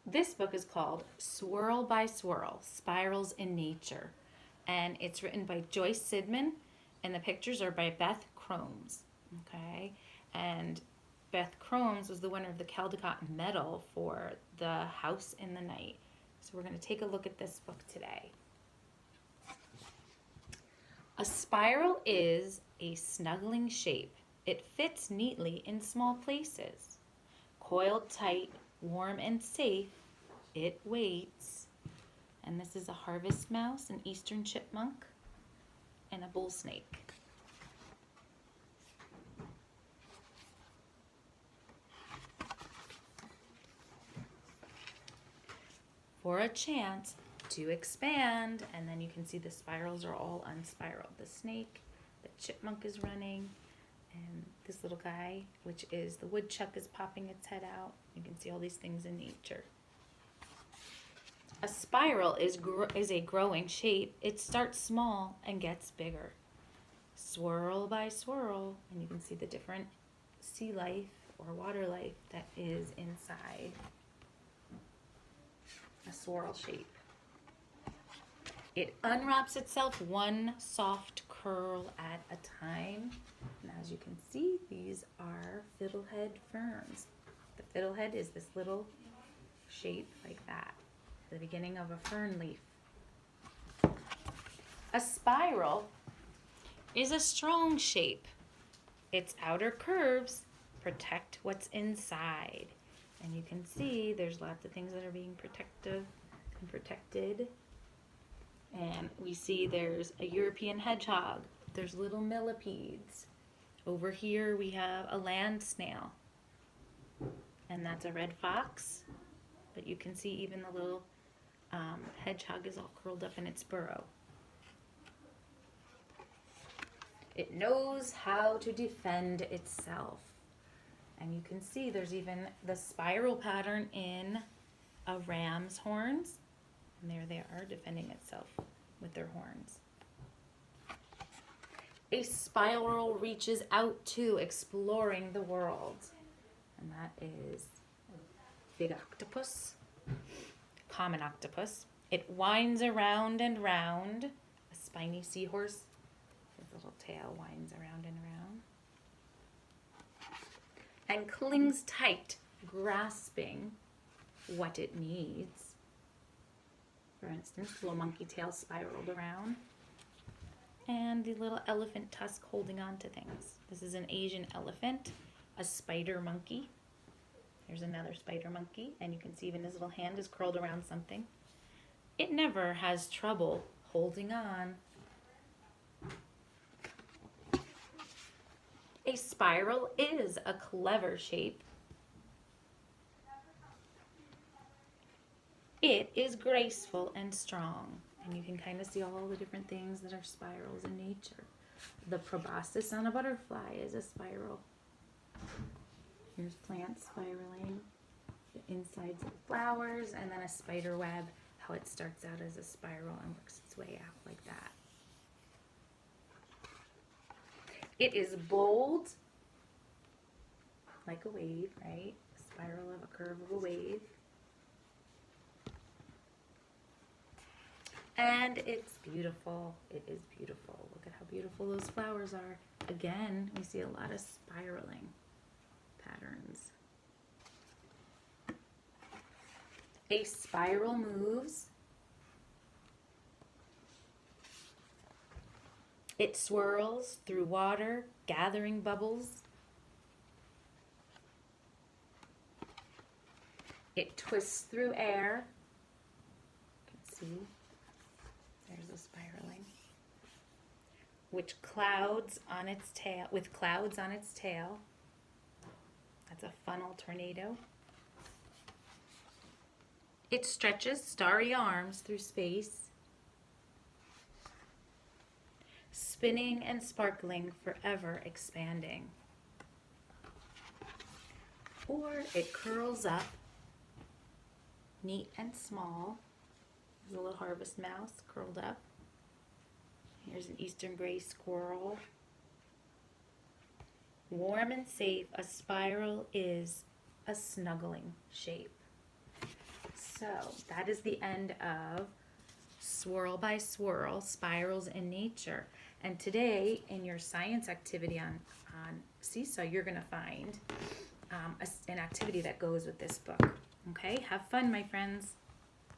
This book is called Swirl by Swirl, Spirals in Nature. And it's written by Joyce Sidman, and the pictures are by Beth Cromes. Okay? And Beth Cromes was the winner of the Caldecott Medal for The House in the Night. So we're going to take a look at this book today. A spiral is a snuggling shape. It fits neatly in small places. Coiled tight, warm and safe, it waits. And this is a harvest mouse, an eastern chipmunk, and a bull snake. For a chance to expand, and then you can see the spirals are all unspiraled. The snake, the chipmunk is running, and this little guy, which is the woodchuck, is popping its head out. You can see all these things in nature. A spiral is a growing shape. It starts small and gets bigger. Swirl by swirl, and you can see the different sea life or water life that is inside a swirl shape. It unwraps itself one soft curl at a time. And as you can see, these are fiddlehead ferns. The fiddlehead is this little shape like that, the beginning of a fern leaf. A spiral is a strong shape. Its outer curves protect what's inside. And you can see there's lots of things that are being protected. And we see there's a European hedgehog. There's little millipedes. Over here we have a land snail. And that's a red fox. But you can see even the little hedgehog is all curled up in its burrow. It knows how to defend itself. And you can see there's even the spiral pattern in a ram's horns. And there they are defending itself with their horns. A spiral reaches out to exploring the world. And that is big octopus, common octopus. It winds around and round. A spiny seahorse, his little tail winds around and around. And clings tight, grasping what it needs. For instance, the little monkey tail spiraled around. And the little elephant tusk holding on to things. This is an Asian elephant, a spider monkey. There's another spider monkey, and you can see even his little hand is curled around something. It never has trouble holding on. A spiral is a clever shape. It is graceful and strong. And you can kind of see all the different things that are spirals in nature. The proboscis on a butterfly is a spiral. Here's plants spiraling, the insides of flowers, and then a spider web, how it starts out as a spiral and works its way out like that. It is bold, like a wave, right? A spiral of a curve of a wave. And it's beautiful. It is beautiful. Look at how beautiful those flowers are. Again, we see a lot of spiraling patterns. A spiral moves. It swirls through water, gathering bubbles. It twists through air. You can see. There's the spiraling. With clouds on its tail. That's a funnel tornado. It stretches starry arms through space, spinning and sparkling, forever expanding. Or it curls up, neat and small. There's a little harvest mouse curled up. Here's an eastern gray squirrel. Warm and safe, a spiral is a snuggling shape. So that is the end of Swirl by Swirl, Spirals in Nature. And today in your science activity on Seesaw, you're going to find an activity that goes with this book. Okay, have fun, my friends.